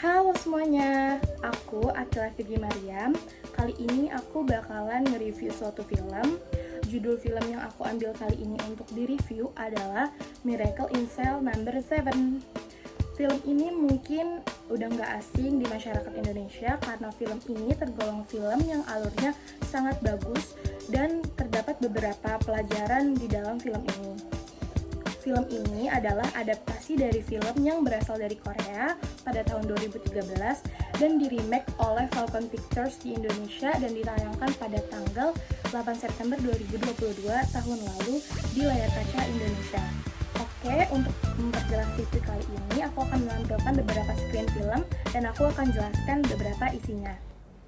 Halo semuanya, aku Akila Fitri Mariam. Kali ini aku bakalan nge-review suatu film. Judul film yang aku ambil kali ini untuk di-review adalah Miracle in Cell Number 7. Film ini mungkin udah nggak asing di masyarakat Indonesia karena film ini tergolong film yang alurnya sangat bagus dan terdapat beberapa pelajaran di dalam film ini. Film ini adalah adaptasi dari film yang berasal dari Korea pada tahun 2013 dan di-remake oleh Falcon Pictures di Indonesia dan ditayangkan pada tanggal 8 September 2022 tahun lalu di layar kaca Indonesia. Oke, untuk memperjelas review kali ini, aku akan menampilkan beberapa screen film dan aku akan jelaskan beberapa isinya.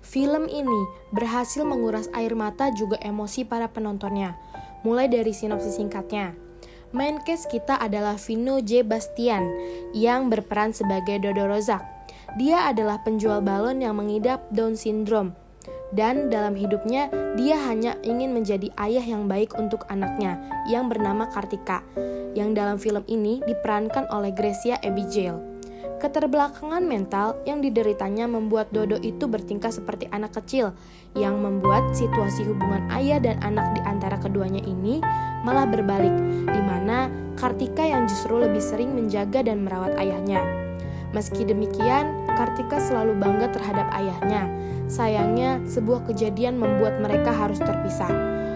Film ini berhasil menguras air mata juga emosi para penontonnya. Mulai dari sinopsis singkatnya. Main cast kita adalah Vino J. Bastian yang berperan sebagai Dodo Rozak. Dia adalah penjual balon yang mengidap Down syndrome. Dan dalam hidupnya, dia hanya ingin menjadi ayah yang baik untuk anaknya yang bernama Kartika, yang dalam film ini diperankan oleh Gracia Abigail. Keterbelakangan mental yang dideritanya membuat Dodo itu bertingkah seperti anak kecil, yang membuat situasi hubungan ayah dan anak di antara keduanya ini malah berbalik, di mana Kartika yang justru lebih sering menjaga dan merawat ayahnya. Meski demikian, Kartika selalu bangga terhadap ayahnya. Sayangnya, sebuah kejadian membuat mereka harus terpisah.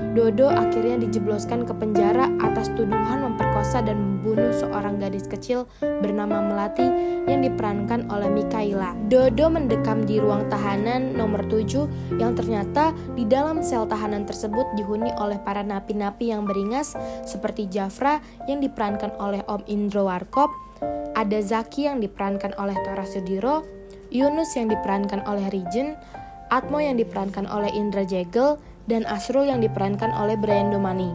Dodo akhirnya dijebloskan ke penjara atas tuduhan memperkosa dan membunuh seorang gadis kecil bernama Melati yang diperankan oleh Mikaela. Dodo mendekam di ruang tahanan nomor 7 yang ternyata di dalam sel tahanan tersebut dihuni oleh para napi-napi yang beringas seperti Jafra yang diperankan oleh Om Indro Warkop, ada Zaki yang diperankan oleh Tora Sudiro, Yunus yang diperankan oleh Rijen, Atmo yang diperankan oleh Indra Jegel, dan Asrul yang diperankan oleh Brian Domani.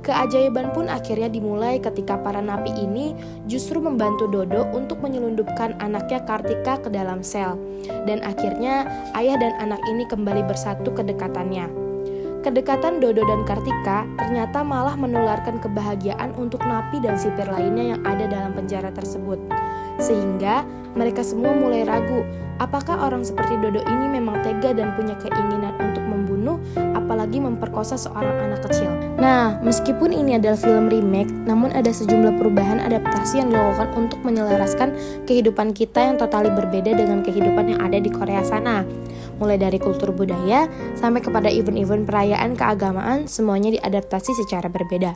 Keajaiban pun akhirnya dimulai ketika para napi ini justru membantu Dodo untuk menyelundupkan anaknya Kartika ke dalam sel. Dan akhirnya ayah dan anak ini kembali bersatu kedekatannya. Kedekatan Dodo dan Kartika ternyata malah menularkan kebahagiaan untuk napi dan sipir lainnya yang ada dalam penjara tersebut. Sehingga mereka semua mulai ragu, apakah orang seperti Dodo ini memang tega dan punya keinginan untuk membunuh, apalagi memperkosa seorang anak kecil. Nah, meskipun ini adalah film remake, namun ada sejumlah perubahan adaptasi yang dilakukan untuk menyelaraskan kehidupan kita yang totali berbeda dengan kehidupan yang ada di Korea sana. Mulai dari kultur budaya, sampai kepada event-event perayaan keagamaan, semuanya diadaptasi secara berbeda.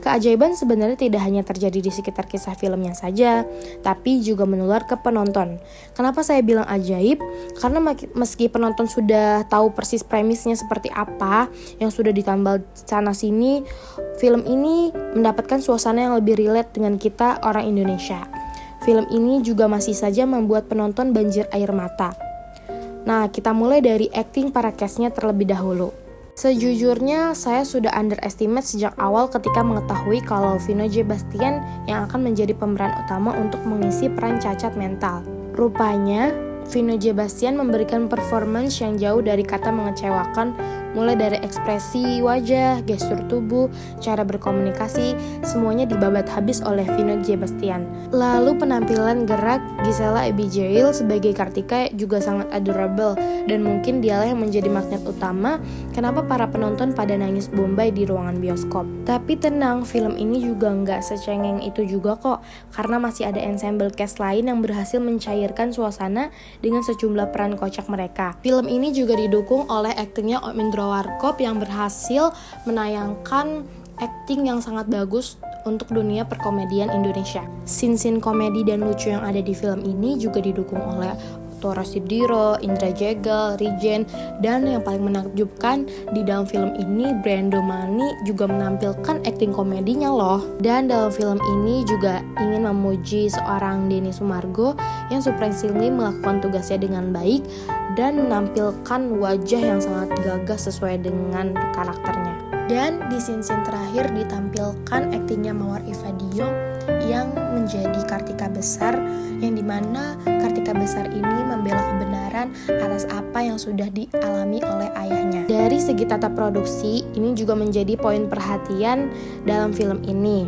Keajaiban sebenarnya tidak hanya terjadi di sekitar kisah filmnya saja, tapi juga menular ke penonton. Kenapa saya bilang ajaib? Karena meski penonton sudah tahu persis premisnya seperti apa, yang sudah ditambal sana-sini, film ini mendapatkan suasana yang lebih relate dengan kita orang Indonesia. Film ini juga masih saja membuat penonton banjir air mata. Nah, kita mulai dari acting para cast-nya terlebih dahulu. Sejujurnya, saya sudah underestimate sejak awal ketika mengetahui kalau Vino J. Bastian yang akan menjadi pemeran utama untuk mengisi peran cacat mental. Rupanya, Vino J. Bastian memberikan performance yang jauh dari kata mengecewakan, mulai dari ekspresi wajah, gestur tubuh, cara berkomunikasi, semuanya dibabat habis oleh Vino J. Bastian. Lalu penampilan gerak Gisela Abigail sebagai Kartika juga sangat adorable, dan mungkin dialah yang menjadi magnet utama kenapa para penonton pada nangis bombay di ruangan bioskop. Tapi tenang, film ini juga nggak secengeng itu juga kok, karena masih ada ensemble cast lain yang berhasil mencairkan suasana dengan sejumlah peran kocak mereka. Film ini juga didukung oleh aktingnya Om Indro Warkop yang berhasil menayangkan akting yang sangat bagus untuk dunia perkomedian Indonesia. Scene-scene komedi dan lucu yang ada di film ini juga didukung oleh Tora Sudiro, Indra Jegel, Rijen, dan yang paling menakjubkan di dalam film ini Brian Domani juga menampilkan akting komedinya loh. Dan dalam film ini juga ingin memuji seorang Denny Sumargo yang surprisingly melakukan tugasnya dengan baik dan menampilkan wajah yang sangat gagah sesuai dengan karakternya. Dan di scene-scene terakhir ditampilkan aktingnya Mawar Ivadio yang menjadi Kartika besar, yang dimana Kartika besar ini membela kebenaran atas apa yang sudah dialami oleh ayahnya. Dari segi tata produksi, ini juga menjadi poin perhatian dalam film ini.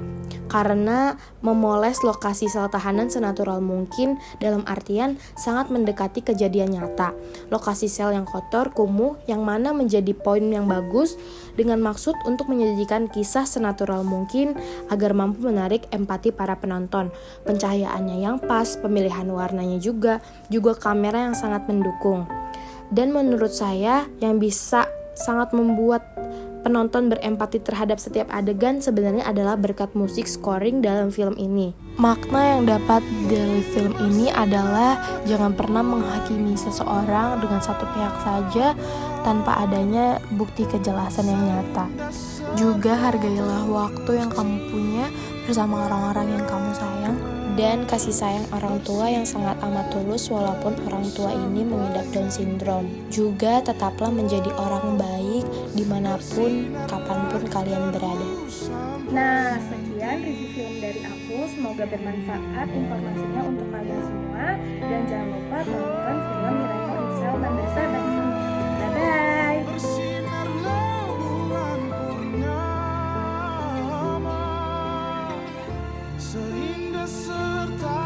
karena memoles lokasi sel tahanan senatural mungkin, dalam artian sangat mendekati kejadian nyata. Lokasi sel yang kotor, kumuh, yang mana menjadi poin yang bagus dengan maksud untuk menyajikan kisah senatural mungkin agar mampu menarik empati para penonton. Pencahayaannya yang pas, pemilihan warnanya juga kamera yang sangat mendukung. Dan menurut saya yang bisa sangat membuat penonton berempati terhadap setiap adegan sebenarnya adalah berkat musik scoring dalam film ini. Makna yang dapat dari film ini adalah jangan pernah menghakimi seseorang dengan satu pihak saja tanpa adanya bukti kejelasan yang nyata. Juga hargailah waktu yang kamu punya bersama orang-orang yang kamu sayang, dan kasih sayang orang tua yang sangat amat tulus walaupun orang tua ini mengidap Down syndrome. Juga tetaplah menjadi orang baik dimanapun, kapanpun kalian berada. Nah, sekian review film dari aku. Semoga bermanfaat informasinya untuk kalian semua. Dan jangan lupa tonton film Miracle in Cell Number 7. Bye-bye! Sehingga serta